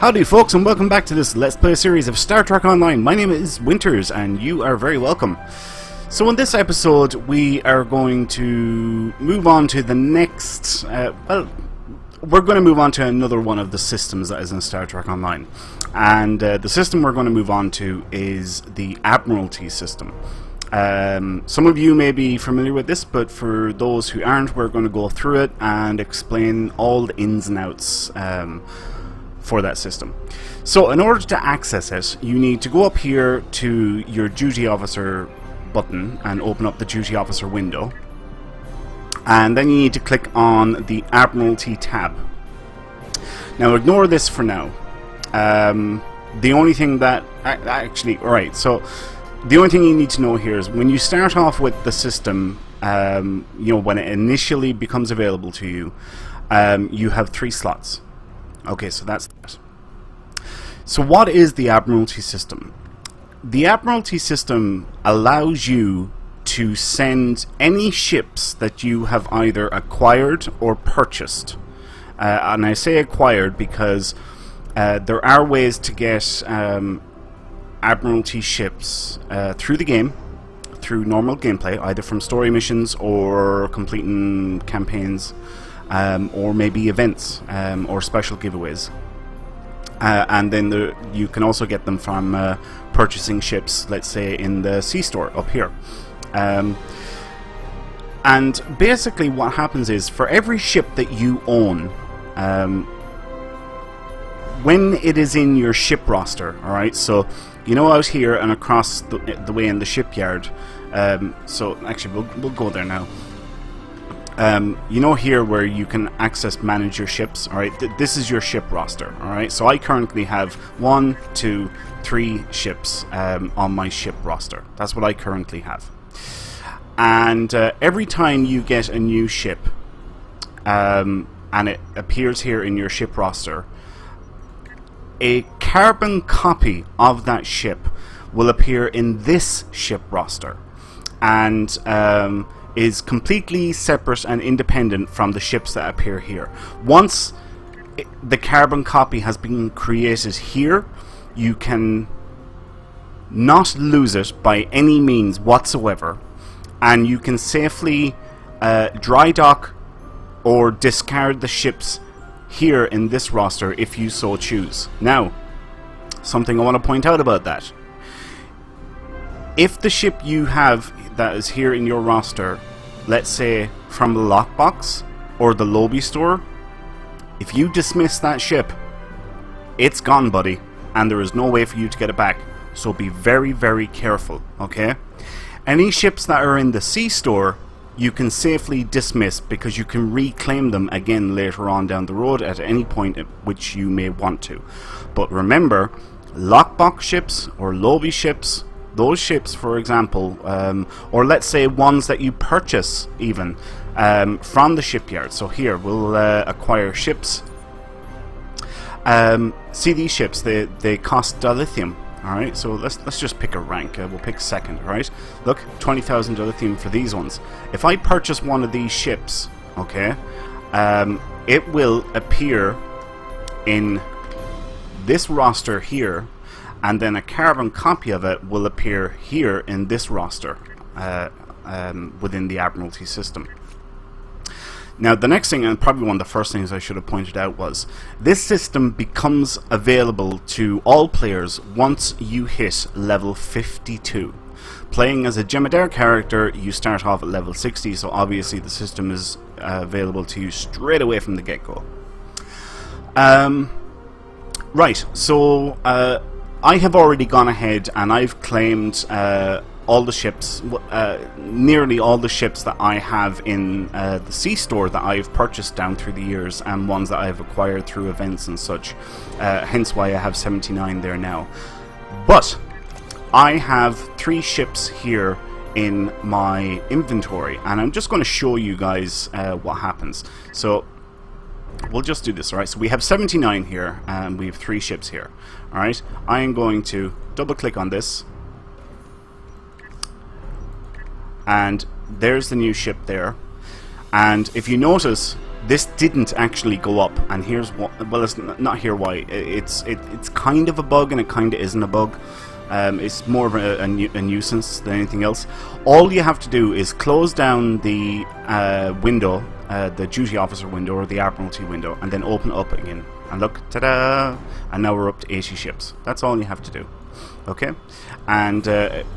Howdy folks, and welcome back to this Let's Play series of Star Trek Online. My name is Winters and you are very welcome. So in this episode we are going to move on to the next, we're going to move on to another one of the systems that is in Star Trek Online. And the system we're going to move on to is the Admiralty System. Some of you may be familiar with this, but for those who aren't, we're going to go through it and explain all the ins and outs for that system. So in order to access it, you need to go up here to your duty officer button and open up the duty officer window, and then you need to click on the Admiralty tab. Now ignore this for now. The only thing that the only thing you need to know here is when you start off with the system, when it initially becomes available to you, you have 3 slots. Okay, so that's that. So what is the Admiralty System? The Admiralty System allows you to send any ships that you have either acquired or purchased. And I say acquired because there are ways to get Admiralty ships through the game, through normal gameplay, either from story missions or completing campaigns. Or maybe events or special giveaways, and then you can also get them from purchasing ships, let's say in the C store up here. And basically what happens is, for every ship that you own, when it is in your ship roster, alright, so you know out here and across the way in the shipyard, so actually we'll go there now. You know here where you can manage your ships, alright? This is your ship roster, alright? So I currently have 1, 2, 3 ships on my ship roster. That's what I currently have. And every time you get a new ship, and it appears here in your ship roster, a carbon copy of that ship will appear in this ship roster. And is completely separate and independent from the ships that appear here. Once the carbon copy has been created here, you can not lose it by any means whatsoever, and you can safely dry dock or discard the ships here in this roster if you so choose. Now, something I want to point out about that. If the ship you have that is here in your roster, let's say from the lockbox or the lobby store, if you dismiss that ship, it's gone, buddy, and there is no way for you to get it back. So be very, very careful, okay? Any ships that are in the C store, you can safely dismiss because you can reclaim them again later on down the road at any point at which you may want to. But remember, lockbox ships or lobby ships, those ships, for example, or let's say ones that you purchase even from the shipyard. So here we'll acquire ships. See these ships? They cost dilithium. All right, so let's just pick a rank. We'll pick second. All right, look, 20,000 dilithium for these ones. If I purchase one of these ships, okay, it will appear in this roster here. And then a carbon copy of it will appear here in this roster within the Admiralty System. Now the next thing, and probably one of the first things I should have pointed out, was this system becomes available to all players once you hit level 52. Playing as a Jem'hadar character, you start off at level 60, so obviously the system is available to you straight away from the get-go. Right, so I have already gone ahead and I've claimed all the ships, nearly all the ships that I have in the C store that I've purchased down through the years, and ones that I've acquired through events and such. Hence why I have 79 there now. But I have 3 ships here in my inventory, and I'm just going to show you guys what happens. So we'll just do this, alright? So we have 79 here, and we have 3 ships here, alright? I am going to double click on this, and there's the new ship there. And if you notice, this didn't actually go up, and here's what. Well, it's not here why. It's kind of a bug, and it kind of isn't a bug. It's more of a nuisance than anything else. All you have to do is close down the window, the duty officer window or the Admiralty window, and then open it up again. And look, ta-da! And now we're up to 80 ships. That's all you have to do. Okay? And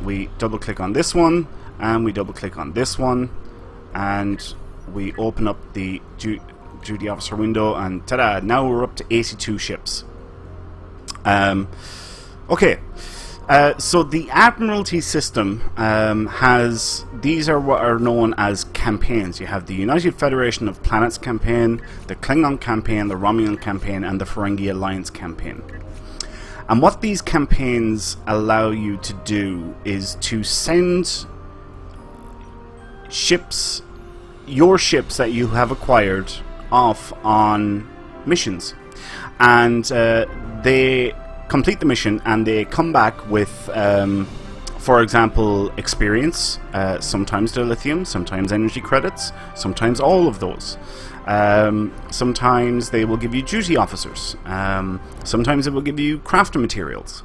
we double-click on this one, and we double-click on this one, and we open up the duty officer window, and ta-da! Now we're up to 82 ships. Okay. So the Admiralty System has, these are what are known as campaigns. You have the United Federation of Planets campaign, the Klingon campaign, the Romulan campaign, and the Ferengi Alliance campaign. And what these campaigns allow you to do is to send ships, your ships that you have acquired, off on missions. And they complete the mission and they come back with, for example, experience, sometimes dilithium, sometimes energy credits, sometimes all of those. Sometimes they will give you duty officers, sometimes it will give you crafting materials.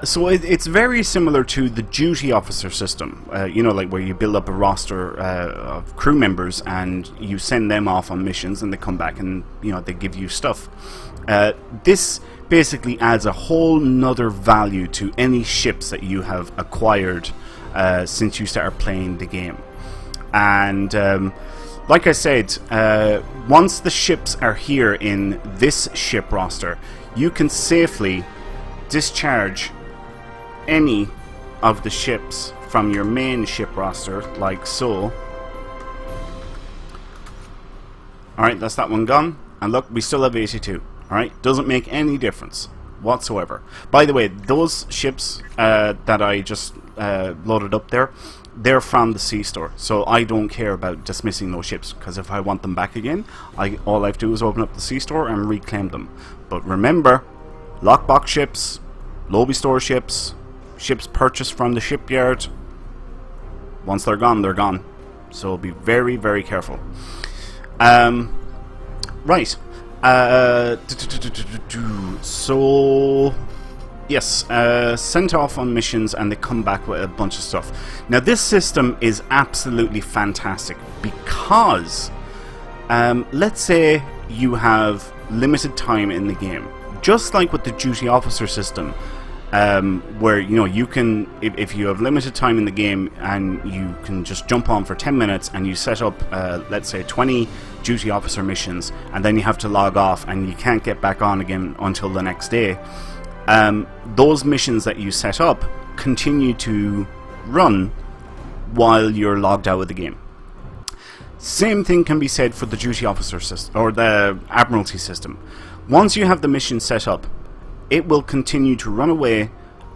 So it's very similar to the duty officer system, you know, like where you build up a roster of crew members and you send them off on missions and they come back and, you know, they give you stuff. This basically adds a whole nother value to any ships that you have acquired since you started playing the game. And like I said, once the ships are here in this ship roster, you can safely discharge any of the ships from your main ship roster, like so. Alright, that's that one gone. And look, we still have 82. Alright, doesn't make any difference whatsoever. By the way, those ships that I just loaded up there, they're from the sea store, so I don't care about dismissing those ships, because if I want them back again, all I have to do is open up the sea store and reclaim them. But remember, lockbox ships, lobby store ships, ships purchased from the shipyard, once they're gone, they're gone. So be very, very careful. Right. So yes, sent off on missions and they come back with a bunch of stuff. Now this system is absolutely fantastic because let's say you have limited time in the game, just like with the duty officer system, where, you know, you can, if you have limited time in the game and you can just jump on for 10 minutes and you set up let's say 20 duty officer missions, and then you have to log off and you can't get back on again until the next day. Those missions that you set up continue to run while you're logged out of the game. Same thing can be said for the duty officer system or the Admiralty system. Once you have the mission set up, it will continue to run away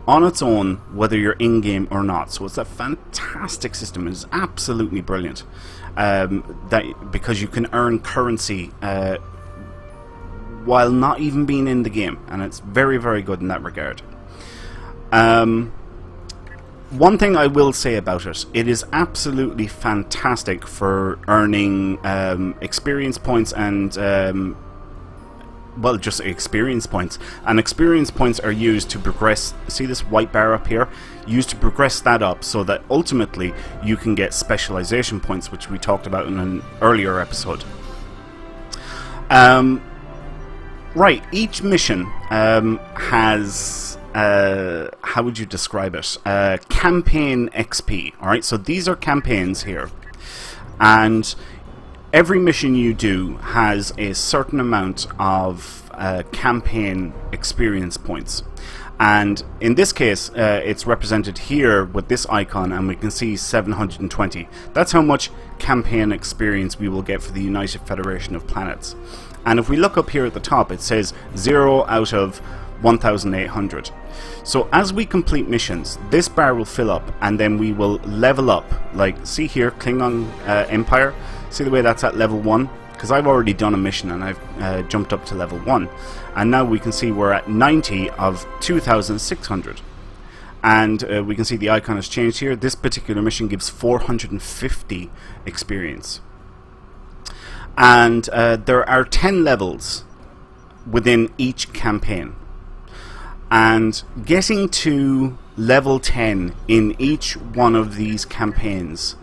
on its own whether you're in-game or not. So it's a fantastic system. It's absolutely brilliant. Because you can earn currency while not even being in the game, and it's very, very good in that regard. One thing I will say about it, it is absolutely fantastic for earning experience points and well, just experience points. And experience points are used to progress. See this white bar up here? Used to progress that up so that ultimately you can get specialization points, which we talked about in an earlier episode. Right, each mission has, how would you describe it? Campaign XP. Alright, so these are campaigns here. And every mission you do has a certain amount of campaign experience points. And in this case, it's represented here with this icon, and we can see 720. That's how much campaign experience we will get for the United Federation of Planets. And if we look up here at the top, it says 0 out of 1,800. So as we complete missions, this bar will fill up, and then we will level up. Like, see here, Klingon Empire. See the way that's at level 1? Because I've already done a mission and I've jumped up to level 1. And now we can see we're at 90 of 2,600. And we can see the icon has changed here. This particular mission gives 450 experience. And there are 10 levels within each campaign. And getting to level 10 in each one of these campaigns,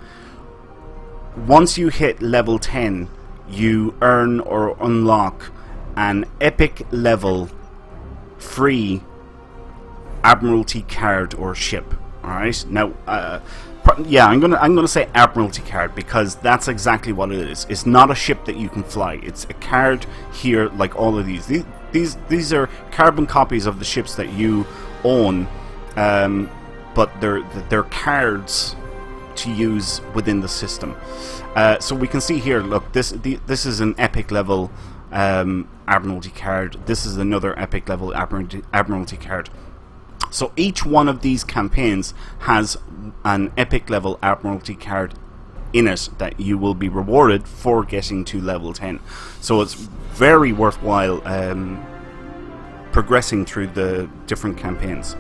once you hit level 10, you earn or unlock an epic level free Admiralty card or ship. Alright, now yeah, I'm gonna say Admiralty card because that's exactly what it is. It's not a ship that you can fly. It's a card here, like all of these. These are carbon copies of the ships that you own, but they're cards to use within the system. So we can see here. Look, this is an epic level Admiralty card. This is another epic level Admiralty card. So each one of these campaigns has an epic level Admiralty card in it that you will be rewarded for getting to level 10. So it's very worthwhile progressing through the different campaigns.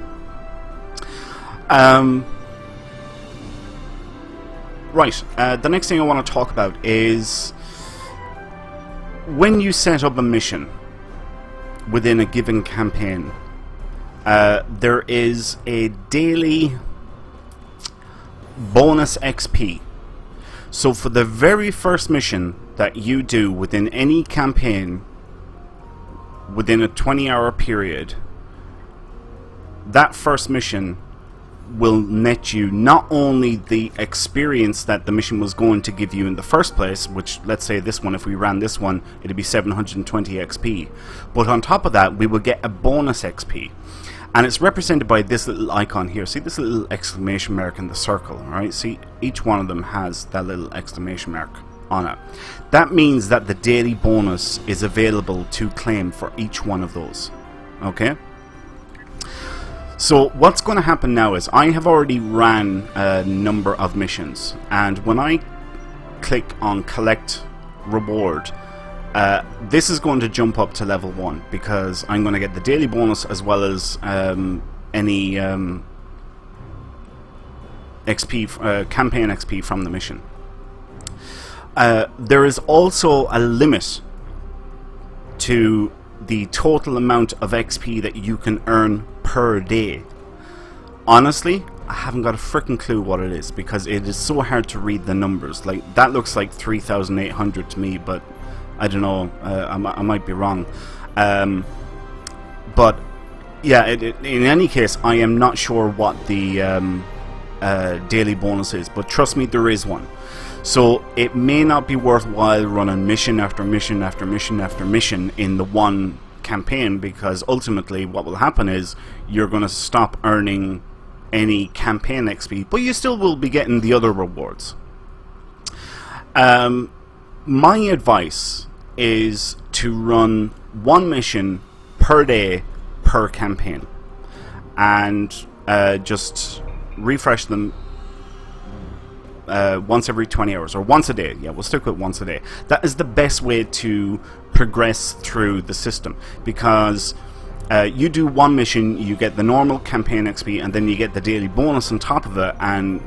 Right, the next thing I want to talk about is when you set up a mission within a given campaign, there is a daily bonus XP. So for the very first mission that you do within any campaign within a 20-hour period, that first mission will net you not only the experience that the mission was going to give you in the first place, which, let's say this one, if we ran this one, it'd be 720 XP, but on top of that we will get a bonus XP. And it's represented by this little icon here. See this little exclamation mark in the circle, right? See, each one of them has that little exclamation mark on it. That means that the daily bonus is available to claim for each one of those. Okay? So what's going to happen now is I have already ran a number of missions, and when I click on collect reward, this is going to jump up to level 1 because I'm going to get the daily bonus as well as any XP, campaign XP from the mission. There is also a limit to the total amount of XP that you can earn per day. Honestly, I haven't got a freaking clue what it is because it is so hard to read the numbers. Like, that looks like 3,800 to me, but I don't know, I might be wrong. But yeah, in any case, I am not sure what the daily bonus is, but trust me, there is one. So it may not be worthwhile running mission after mission after mission after mission in the one campaign, because ultimately what will happen is you're going to stop earning any campaign XP, but you still will be getting the other rewards. My advice is to run one mission per day per campaign, and just refresh them once every 20 hours, or once a day. Yeah, we'll stick with once a day. That is the best way to progress through the system, because you do one mission, you get the normal campaign XP, and then you get the daily bonus on top of it, and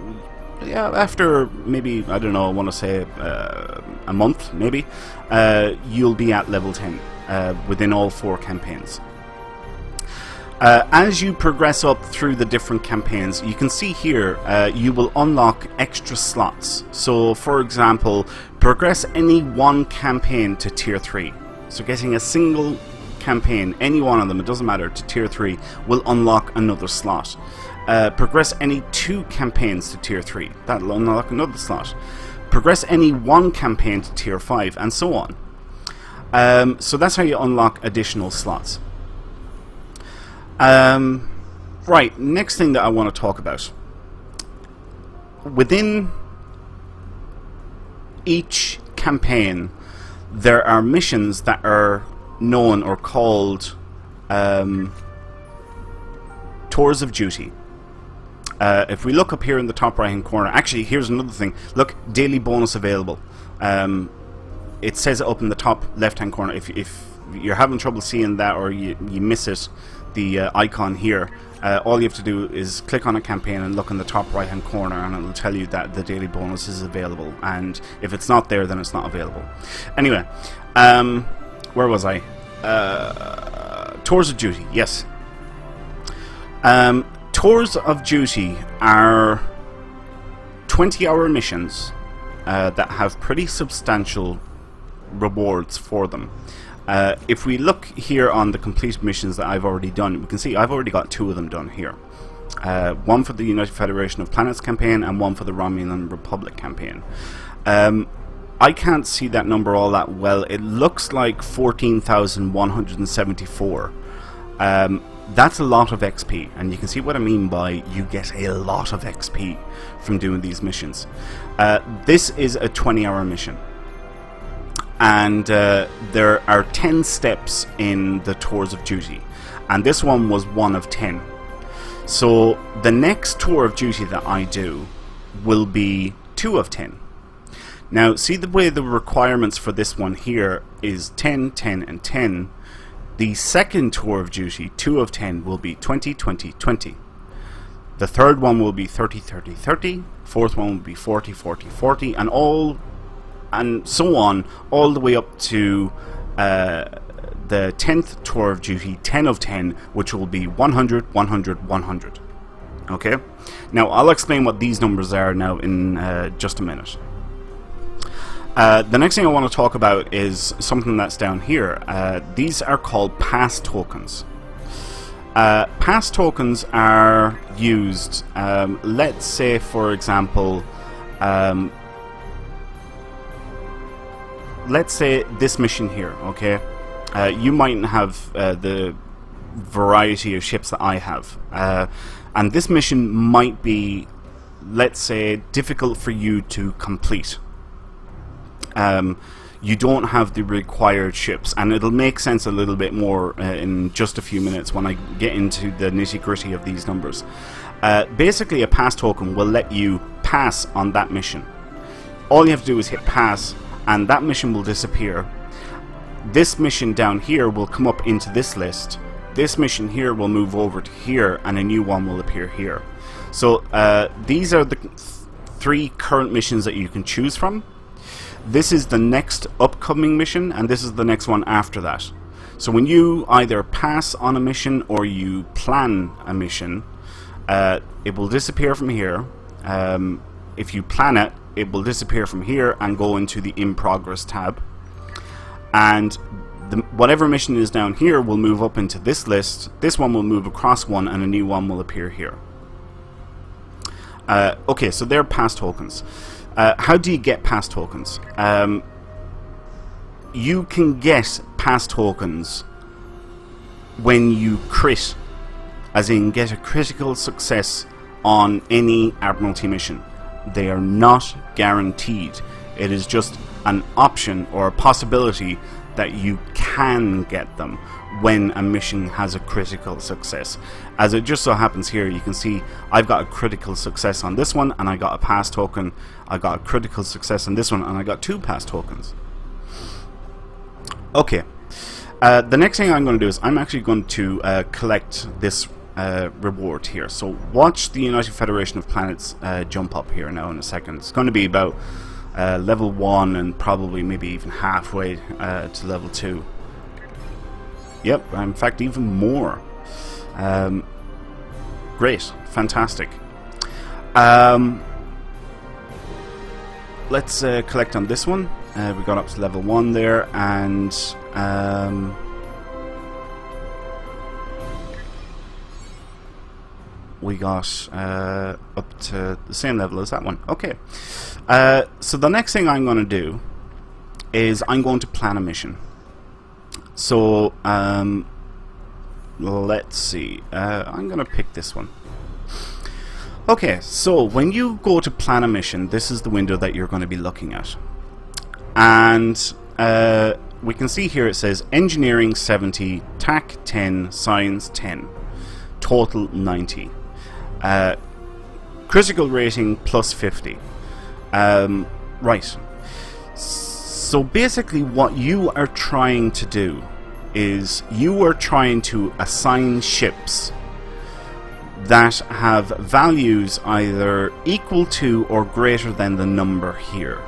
yeah, after maybe, I don't know, I want to say a month maybe, you'll be at level 10 within all 4 campaigns. As you progress up through the different campaigns, you can see here you will unlock extra slots. So for example, progress any one campaign to tier 3. So getting a single campaign, any one of them, it doesn't matter, to tier 3 will unlock another slot. Progress any 2 campaigns to tier 3, that'll unlock another slot. Progress any 1 campaign to tier 5, and so on. So that's how you unlock additional slots. Right, next thing that I want to talk about. Within each campaign, there are missions that are known or called tours of duty. If we look up here in the top right hand corner, actually here's another thing, look, daily bonus available. It says it up in the top left hand corner. If you're having trouble seeing that, or you miss it, the icon here, all you have to do is click on a campaign and look in the top right hand corner, and it'll tell you that the daily bonus is available, and if it's not there, then it's not available. Anyway, where was I? Tours of Duty, yes. Tours of Duty are 20-hour missions that have pretty substantial rewards for them. If we look here on the complete missions that I've already done, we can see I've already got 2 of them done here. One for the United Federation of Planets campaign and one for the Romulan Republic campaign. I can't see that number all that well. It looks like 14,174. That's a lot of XP, and you can see what I mean by you get a lot of XP from doing these missions. This is a 20-hour mission. And there are 10 steps in the Tours of Duty, and this one was 1 of 10. So the next Tour of Duty that I do will be 2 of 10. Now see the way the requirements for this one here is 10, 10 and 10. The second Tour of Duty, 2 of 10, will be 20, 20, 20. The third one will be 30, 30, 30. Fourth one will be 40, 40, 40, and so on, all the way up to the 10th Tour of Duty, 10 of 10, which will be 100, 100, 100. Okay? Now, I'll explain what these numbers are now in just a minute. The next thing I want to talk about is something that's down here. These are called pass tokens. Pass tokens are used, let's say, for example, let's say this mission here, okay? You mightn't have the variety of ships that I have. And this mission might be, let's say, difficult for you to complete. You don't have the required ships, and it'll make sense a little bit more in just a few minutes when I get into the nitty-gritty of these numbers. Basically, a pass token will let you pass on that mission. All you have to do is hit pass, and that mission will disappear. This mission down here will come up into this list. This mission here will move over to here, and a new one will appear here. So these are the 3 current missions that you can choose from. This is the next upcoming mission, and this is the next one after that. So when you either pass on a mission or you plan a mission, it will disappear from here. If you plan it, it will disappear from here and go into the in progress tab, and whatever mission is down here will move up into this list. This one will move across one, and a new one will appear here. Okay, so they're pass tokens. How do you get pass tokens? You can get pass tokens when you crit, as in get a critical success on any Admiralty mission. They are not guaranteed. It is just an option or a possibility that you can get them when a mission has a critical success. As it just so happens here, you can see I've got a critical success on this one, and I got a pass token. I got a critical success on this one, and I got 2 pass tokens. Okay, the next thing I'm going to do is I'm actually going to collect this reward here. So watch the United Federation of Planets jump up here now in a second. It's going to be about level 1 and probably maybe even halfway to level 2. Yep, in fact even more. Great, fantastic. Let's collect on this one. We got up to level 1 there, and we got up to the same level as that one. Okay, so the next thing I'm going to do is I'm going to plan a mission. So let's see, I'm going to pick this one. Okay, so when you go to plan a mission, this is the window that you're going to be looking at. And we can see here it says Engineering 70, TAC 10, Science 10, total 90. Critical rating plus 50. Right. So basically what you are trying to do is you are trying to assign ships that have values either equal to or greater than the number here.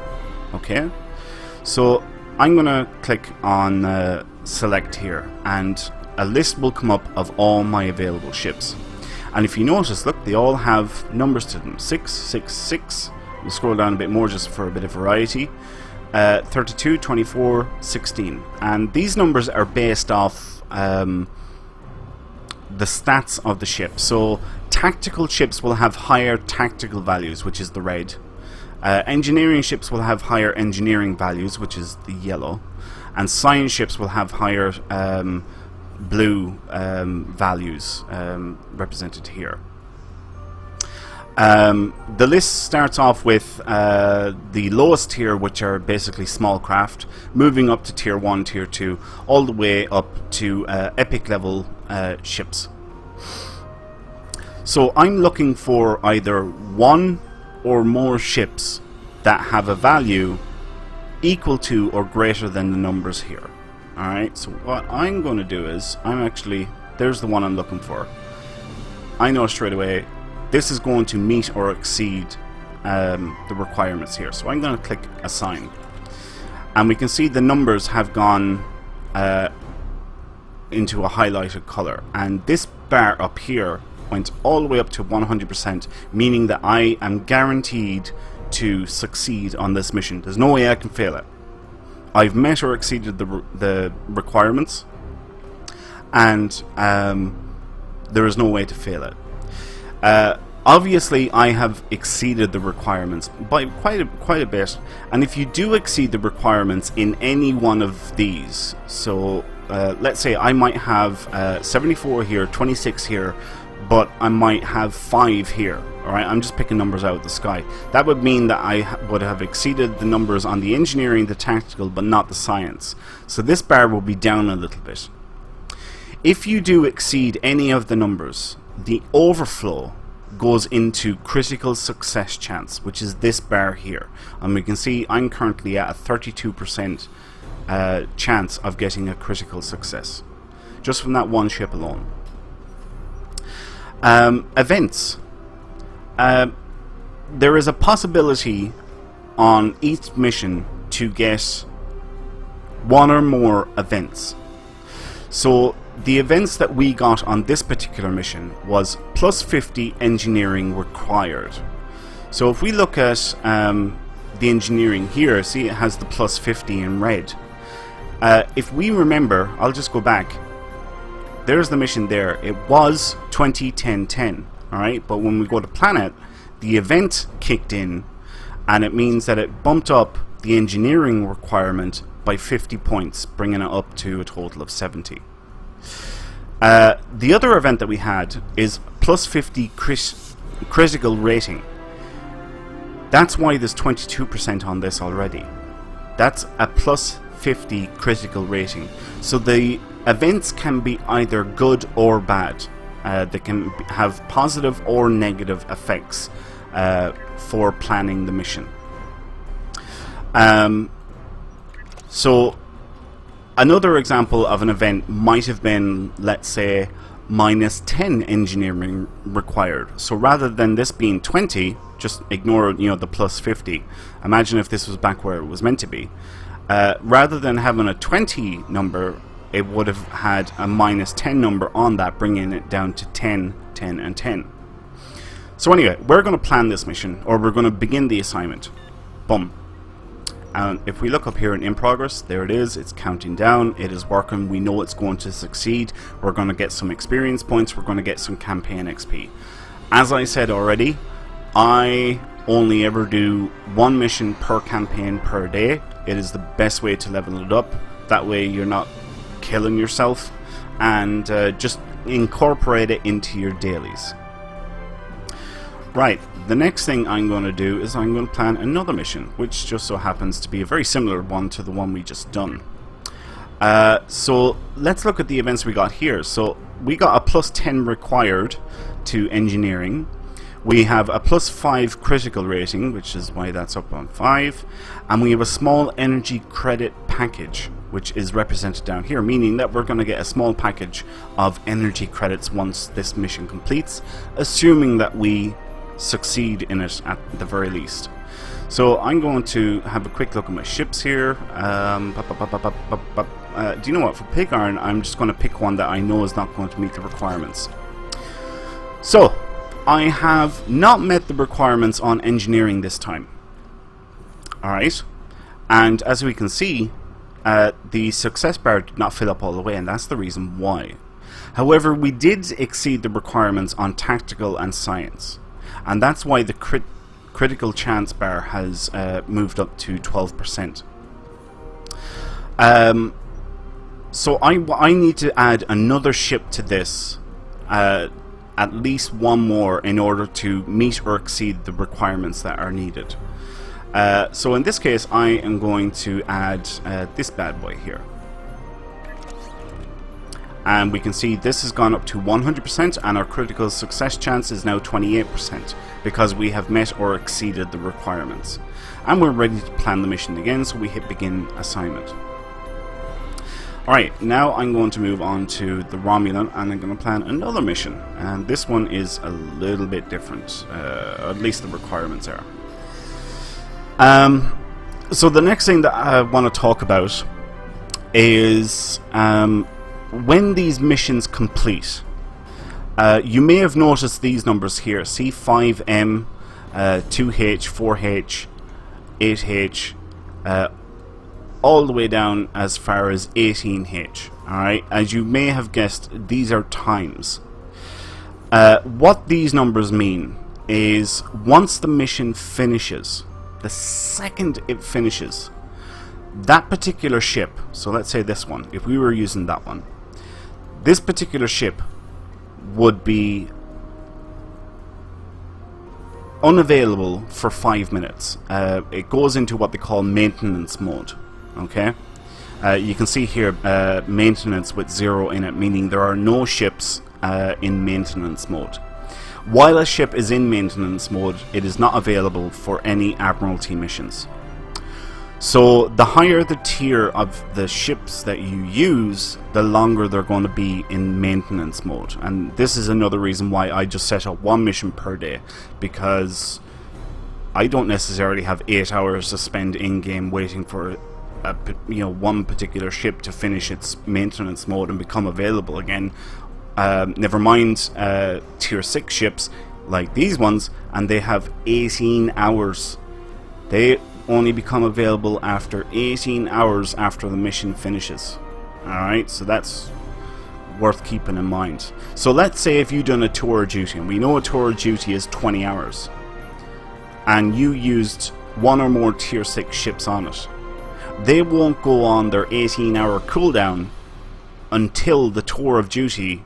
Okay, so I'm gonna click on select here, and a list will come up of all my available ships. And if you notice, look, they all have numbers to them. 6, 6, 6. We'll scroll down a bit more just for a bit of variety. 32, 24, 16. And these numbers are based off the stats of the ship. So tactical ships will have higher tactical values, which is the red. Engineering ships will have higher engineering values, which is the yellow. And science ships will have higher blue values represented here. The list starts off with the lowest tier, which are basically small craft, moving up to tier 1, tier 2, all the way up to epic level ships. So I'm looking for either one or more ships that have a value equal to or greater than the numbers here. Alright, so what I'm going to do is, there's the one I'm looking for. I know straight away this is going to meet or exceed the requirements here. So I'm going to click assign. And we can see the numbers have gone into a highlighted color. And this bar up here went all the way up to 100%, meaning that I am guaranteed to succeed on this mission. There's no way I can fail it. I've met or exceeded the requirements, and there is no way to fail it. Obviously, I have exceeded the requirements by quite a bit, and if you do exceed the requirements in any one of these, so let's say I might have 74 here, 26 here, but I might have 5 here. Alright, I'm just picking numbers out of the sky. That would mean that I would have exceeded the numbers on the engineering, the tactical, but not the science. So this bar will be down a little bit. If you do exceed any of the numbers, the overflow goes into critical success chance, which is this bar here. And we can see I'm currently at a 32% chance of getting a critical success, just from that one ship alone. Events. There is a possibility on each mission to get one or more events. So the events that we got on this particular mission was plus 50 engineering required. So if we look at the engineering here, see it has the plus 50 in red. If we remember, I'll just go back. There's the mission there. It was 20-10-10. Alright, but when we go to planet, the event kicked in, and it means that it bumped up the engineering requirement by 50 points, bringing it up to a total of 70. The other event that we had is plus 50 critical rating. That's why there's 22% on this already. That's a plus 50 critical rating. So the events can be either good or bad. They can have positive or negative effects for planning the mission. So another example of an event might have been, let's say, minus 10 engineering required. So rather than this being 20, just ignore, the plus 50. Imagine if this was back where it was meant to be. Rather than having a 20 number, it would have had a minus 10 number on that, bringing it down to 10, 10, and 10. So anyway, we're going to plan this mission, or we're going to begin the assignment. Boom. And if we look up here in progress, there it is. It's counting down. It is working. We know it's going to succeed. We're going to get some experience points. We're going to get some campaign XP. As I said already, I only ever do one mission per campaign per day. It is the best way to level it up. That way you're not killing yourself, and just incorporate it into your dailies. Right, the next thing I'm going to do is I'm going to plan another mission, which just so happens to be a very similar one to the one we just done. So let's look at the events we got here. So we got a plus 10 required to engineering. We have a plus 5 critical rating, which is why that's up on 5, and we have a small energy credit package. which is represented down here, meaning that we're going to get a small package of energy credits once this mission completes, assuming that we succeed in it at the very least. So I'm going to have a quick look at my ships here. Do you know what? For pig iron, I'm just going to pick one that I know is not going to meet the requirements. So I have not met the requirements on engineering this time. Alright, and as we can see, the success bar did not fill up all the way, and that's the reason why. However, we did exceed the requirements on tactical and science, and that's why the critical chance bar has moved up to 12%. So I need to add another ship to this, at least one more, in order to meet or exceed the requirements that are needed. So in this case, I am going to add this bad boy here. And we can see this has gone up to 100%, and our critical success chance is now 28%, because we have met or exceeded the requirements. And we're ready to plan the mission again, so we hit begin assignment. Alright, now I'm going to move on to the Romulan, and I'm going to plan another mission. And this one is a little bit different, at least the requirements are. So the next thing that I want to talk about is when these missions complete. You may have noticed these numbers here: C5M, 2H, 4H, 8H, all the way down as far as 18H. Alright, as you may have guessed, these are times. What these numbers mean is once the mission finishes, the second it finishes, that particular ship, so let's say this one, if we were using that one, this particular ship would be unavailable for 5 minutes. It goes into what they call maintenance mode. Okay, you can see here maintenance with 0 in it, meaning there are no ships in maintenance mode. While a ship is in maintenance mode, it is not available for any Admiralty missions. So the higher the tier of the ships that you use, the longer they're going to be in maintenance mode. And this is another reason why I just set up one mission per day, because I don't necessarily have 8 hours to spend in-game waiting for one particular ship to finish its maintenance mode and become available again. Never mind tier 6 ships like these ones, and they have 18 hours. They only become available after 18 hours after the mission finishes. Alright, so that's worth keeping in mind. So let's say if you've done a tour of duty, and we know a tour of duty is 20 hours, and you used one or more tier 6 ships on it, they won't go on their 18-hour cooldown until the tour of duty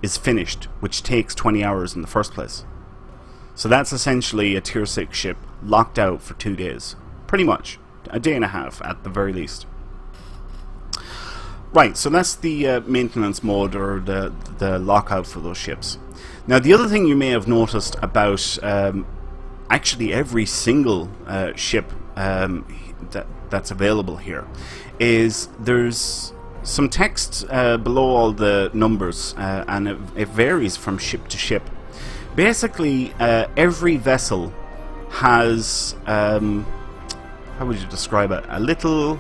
is finished, which takes 20 hours in the first place. So that's essentially a tier 6 ship locked out for 2 days. Pretty much. A day and a half at the very least. Right, so that's the maintenance mode, or the lockout for those ships. Now the other thing you may have noticed about actually every single ship that's available here is there's some text below all the numbers, and it varies from ship to ship. Basically, every vessel has, how would you describe it? A little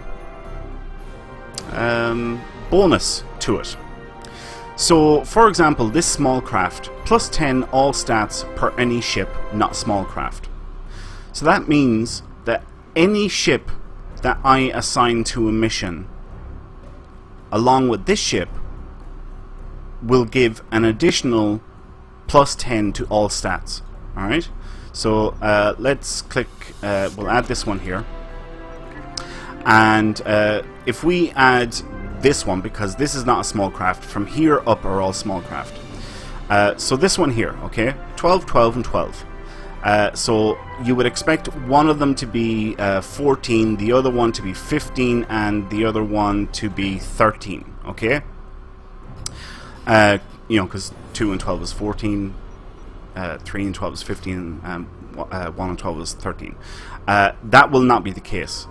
bonus to it. So, for example, this small craft, plus 10 all stats per any ship, not small craft. So that means that any ship that I assign to a mission along with this ship will give an additional plus 10 to all stats. Alright, so let's click, we'll add this one here, and if we add this one, because this is not a small craft, from here up are all small craft. So this one here, okay, 12, 12 and 12. So you would expect one of them to be 14, the other one to be 15, and the other one to be 13, okay? Because 2 and 12 is 14, 3 and 12 is 15, and 1 and 12 is 13. That will not be the case.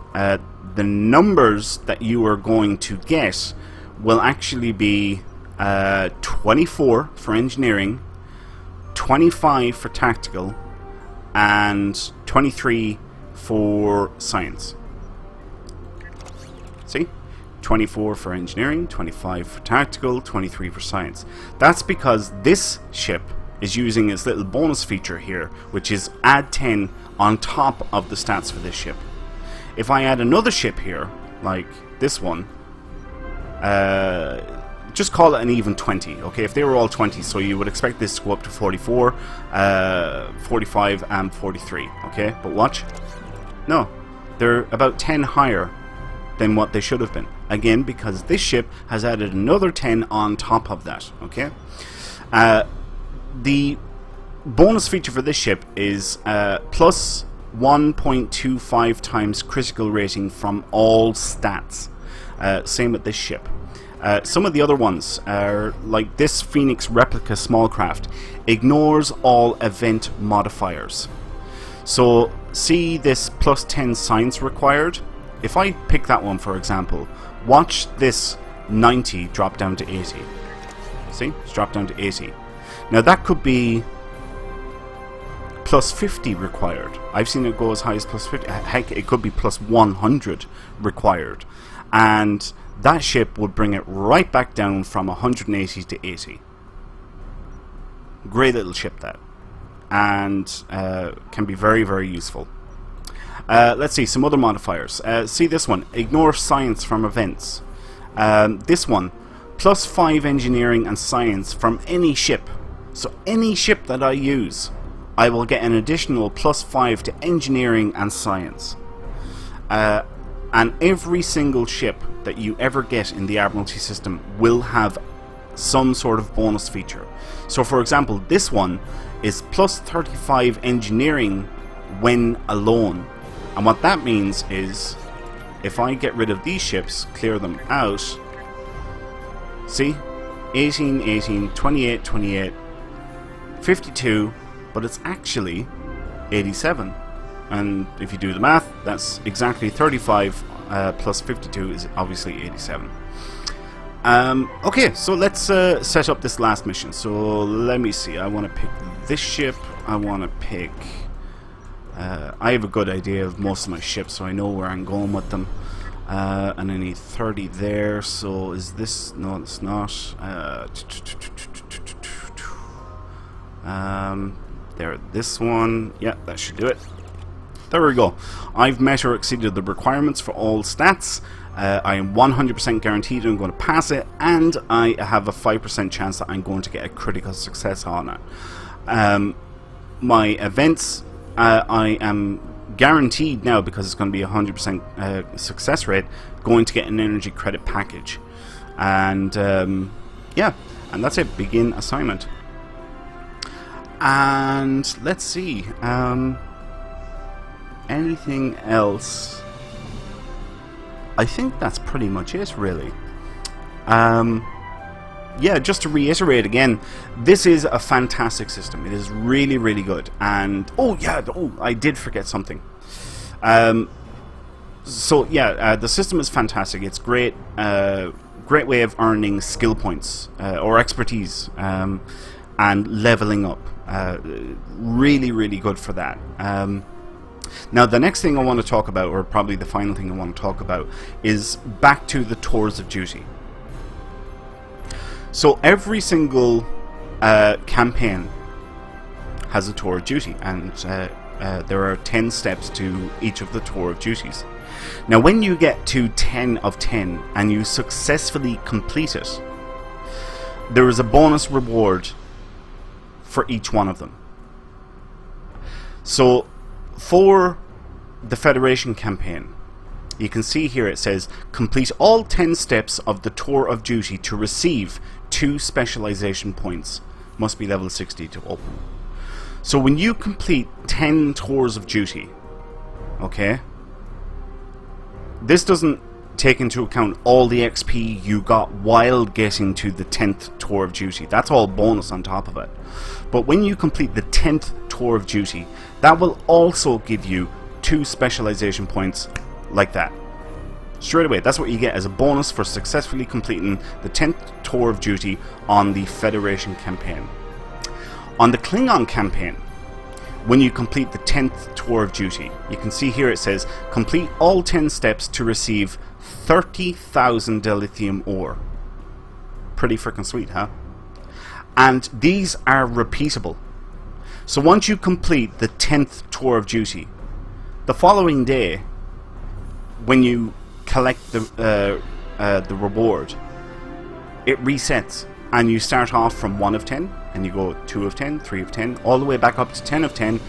the numbers that you are going to get will actually be 24 for engineering, 25 for tactical, and 23 for science. See? 24 for engineering, 25 for tactical, 23 for science. That's because this ship is using its little bonus feature here, which is add 10 on top of the stats for this ship. If I add another ship here, like this one, just call it an even 20, okay? If they were all 20, so you would expect this to go up to 44, 45, and 43, okay? But watch. No, they're about 10 higher than what they should have been. Again, because this ship has added another 10 on top of that, okay? The bonus feature for this ship is plus 1.25 times critical rating from all stats. Same with this ship. Some of the other ones are like this Phoenix replica small craft ignores all event modifiers. So see this plus 10 science required. If I pick that one, for example, watch this 90 drop down to 80. See? It's dropped down to 80. Now that could be plus 50 required. I've seen it go as high as plus 50. Heck, it could be plus 100 required. And that ship would bring it right back down from 180 to 80. Great little ship, that. And can be very, very useful. Let's see, some other modifiers. See this one, ignore science from events. This one, plus 5 engineering and science from any ship. So any ship that I use, I will get an additional plus 5 to engineering and science. And every single ship that you ever get in the Admiralty system will have some sort of bonus feature. So for example, this one is plus 35 engineering when alone. And what that means is, if I get rid of these ships, clear them out, see, 18, 18, 28, 28, 52, but it's actually 87. And if you do the math, that's exactly 35 plus 52 is obviously 87. Okay, so let's set up this last mission. So let me see, I want to pick this ship, I want to pick... I have a good idea of most of my ships, so I know where I'm going with them. And I need 30 there, so is this... No, it's not. There, this one. Yeah, that should do it. There we go. I've met or exceeded the requirements for all stats. I am 100% guaranteed I'm going to pass it, and I have a 5% chance that I'm going to get a critical success on it. My events... I am guaranteed now, because it's going to be a 100% success rate, going to get an energy credit package. And yeah, and that's it. Begin assignment. And let's see, anything else? I think that's pretty much it, really. Yeah, just to reiterate again, this is a fantastic system. It is really, really good. And oh yeah, I did forget something. So yeah, the system is fantastic. It's great, great way of earning skill points or expertise and leveling up. Really, really good for that. Now the next thing I want to talk about, or probably the final thing I want to talk about, is back to the tours of duty. So every single campaign has a tour of duty, and there are 10 steps to each of the tour of duties. Now when you get to 10 of 10 and you successfully complete it, there is a bonus reward for each one of them. So for the Federation campaign, you can see here it says complete all 10 steps of the tour of duty to receive 2 specialization points. Must be level 60 to open. So when you complete 10 tours of duty, okay, this doesn't take into account all the XP you got while getting to the 10th tour of duty. That's all bonus on top of it. But when you complete the 10th tour of duty, that will also give you 2 specialization points like that. Straight away, that's what you get as a bonus for successfully completing the 10th tour of duty on the Federation campaign. On the Klingon campaign, when you complete the 10th tour of duty, you can see here it says, complete all 10 steps to receive 30,000 dilithium ore. Pretty freaking sweet, huh? And these are repeatable. So once you complete the 10th tour of duty, the following day, when you collect the reward, it resets, and you start off from 1 of 10, and you go 2 of 10, 3 of 10, all the way back up to 10 of 10,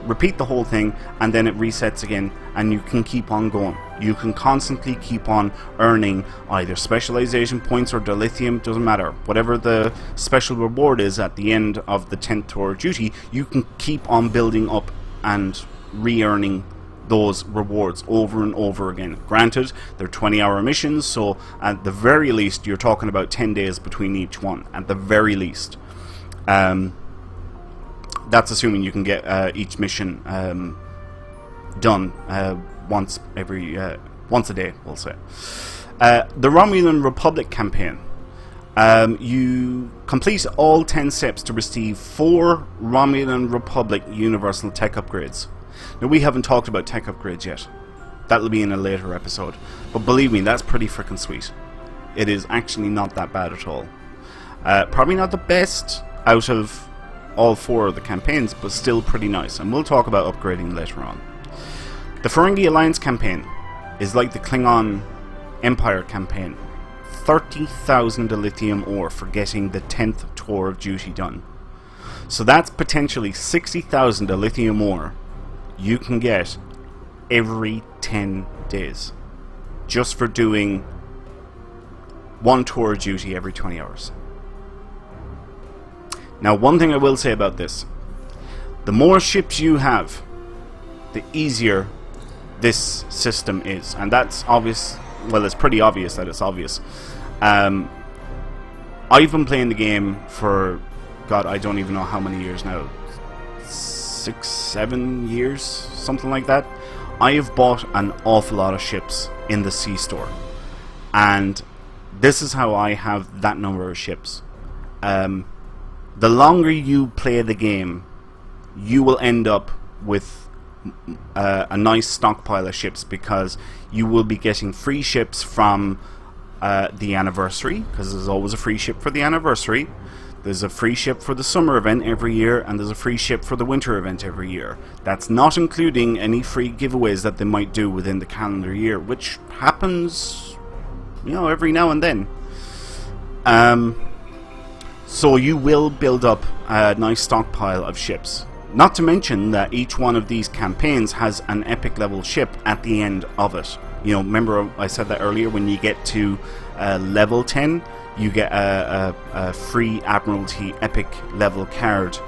repeat the whole thing, and then it resets again, and you can keep on going. You can constantly keep on earning either specialization points or dilithium, doesn't matter. Whatever the special reward is at the end of the 10th tour of duty, you can keep on building up and re-earning those rewards over and over again. Granted, they're 20-hour missions, so at the very least you're talking about 10 days between each one, at the very least. That's assuming you can get each mission done once a day, we'll say. The Romulan Republic campaign. You complete all 10 steps to receive 4 Romulan Republic Universal Tech Upgrades. Now, we haven't talked about tech upgrades yet. That'll be in a later episode. But believe me, that's pretty freaking sweet. It is actually not that bad at all. Probably not the best out of all 4 of the campaigns, but still pretty nice. And we'll talk about upgrading later on. The Ferengi Alliance campaign is like the Klingon Empire campaign. 30,000 dilithium ore for getting the 10th tour of duty done. So that's potentially 60,000 dilithium ore you can get every 10 days. Just for doing 1 tour of duty every 20 hours. Now, one thing I will say about this. The more ships you have, the easier this system is. And that's obvious. Well, it's pretty obvious that it's obvious. I've been playing the game for, God, I don't even know how many years now. 6, 7 years, something like that. I have bought an awful lot of ships in the C store. And this is how I have that number of ships. The longer you play the game, you will end up with a nice stockpile of ships, because you will be getting free ships from the anniversary, because there's always a free ship for the anniversary. There's a free ship for the summer event every year, and there's a free ship for the winter event every year. That's not including any free giveaways that they might do within the calendar year, which happens, you know, every now and then. So you will build up a nice stockpile of ships. Not to mention that each one of these campaigns has an epic level ship at the end of it. You know, remember I said that earlier, when you get to level 10, you get a free Admiralty epic level card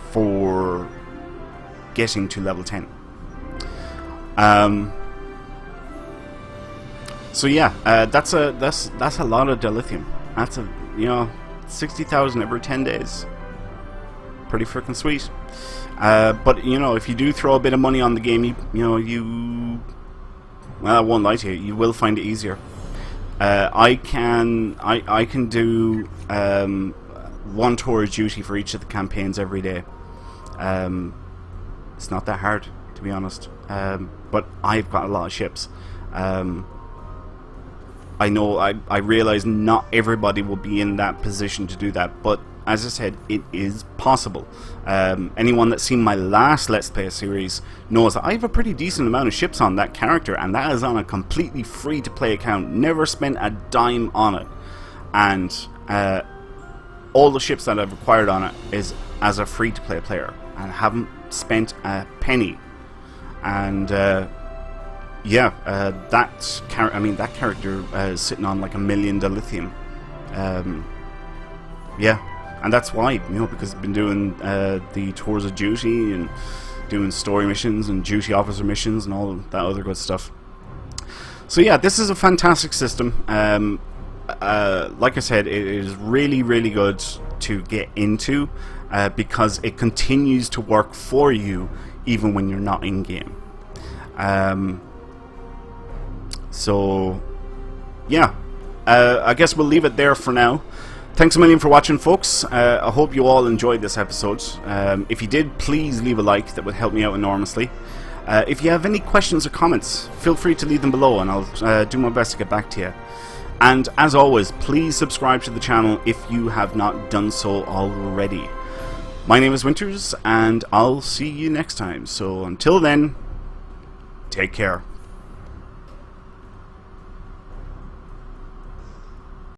for getting to level 10. So yeah, that's a lot of dilithium. That's a, you know, 60,000 every 10 days. Pretty freaking sweet. But you know, if you do throw a bit of money on the game, well, I won't lie to you, you will find it easier. I can do 1 tour of duty for each of the campaigns every day. It's not that hard, to be honest. But I've got a lot of ships. I know, I realize not everybody will be in that position to do that, but as I said, it is possible. Anyone that's seen my last Let's Play series knows that I have a pretty decent amount of ships on that character, and that is on a completely free-to-play account. Never spent a dime on it. And all the ships that I've acquired on it is as a free-to-play player, and haven't spent a penny. And yeah, that character is sitting on like 1 million dilithium. Yeah. And that's why, you know, because I've been doing the tours of duty and doing story missions and duty officer missions and all that other good stuff. So yeah, this is a fantastic system. Like I said, it is really, really good to get into because it continues to work for you even when you're not in game. So, yeah. I guess we'll leave it there for now. Thanks a million for watching, folks. I hope you all enjoyed this episode. If you did, please leave a like. That would help me out enormously. If you have any questions or comments, feel free to leave them below, and I'll do my best to get back to you. And as always, please subscribe to the channel if you have not done so already. My name is Winters, and I'll see you next time. So until then, take care.